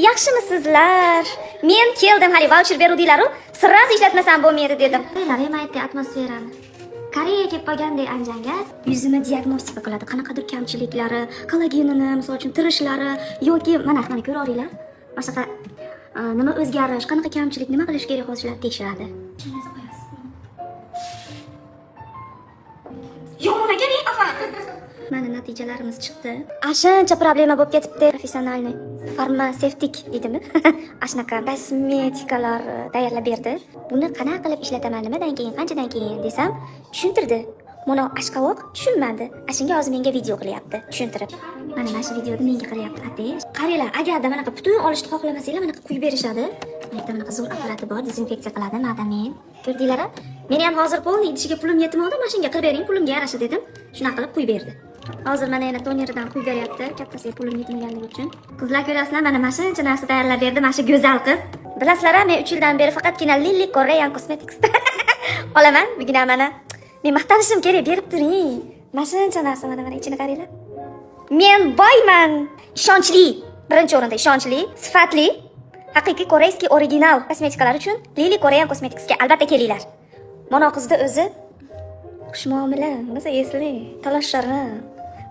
Yaxshimisizlar? Men keldim, hali voucher beruvdinglar-ku, sirras ishlatmasam bo'lmaydi dedim. Ham aytdi atmosferani. Koreyaga kelib qolgandek Anjanga yuzimni diagnostika qiladi. Qanaqadir kamchiliklari, kollagenini, misol uchun tirishlari yoki mana ko'raveringlar. Boshqa nima o'zgarish, qanaqa kamchilik, nima qilish kerak hozirlar tekshiradi. Yo'qolgan afa. Mana natijalarimiz chiqdi. Ashuncha problema bo'lib ketibdi. Professionalniy farmatsevtik deydimi? Ashnaqa kosmetikalar tayyorlab berdi. Buni qanaqa qilib ishlataman, nimadan keyin, qanchadan keyin desam, tushuntirdi. Mana ashqavoq tushunmadi. Ashunga hozir menga video qilyapti, tushuntirib. Mana shu videoni menga qilyapti, atesh. Qaranglar, agarda mana butun olishni xohlamasanglar, mana quyib berishadi. Yerda mana zo'r apparati bor, dezinfeksiya qiladi, madamen. Ko'rdinglar-a? Meni ham hozir polni idishiga pulim yetmadi, mana shunga qilib bering, pulimga yarasha dedim. Shunaqa qilib quyib berdi. Hozir mana yana toneridan quyib beryapti, kattasiga pulim yetmaganligi uchun. Qizlar ko'rasizlar, mana shuncha narsa tayyorlab berdi, mana shu go'zal qiz. Bilasizlar, men 3 yildan beri faqatgina Lily Korean Cosmetics olaman. Bugina mana men maqtanishim kerak, berib turing. Mana shuncha narsa, mana ichini qaranglar. Men boyman. Ishonchli, birinchi o'rinda ishonchli, sifatli, haqiqiy koreyskiy original kosmetikalar uchun Lily Korean Cosmeticsga albatta kelinglar. Mana qizda o'zi xushmuomala, o'zi esli, talashlari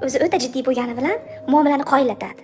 o'zi o'ta jiddiy bo'lgani bilan muomalani qoyillatadi.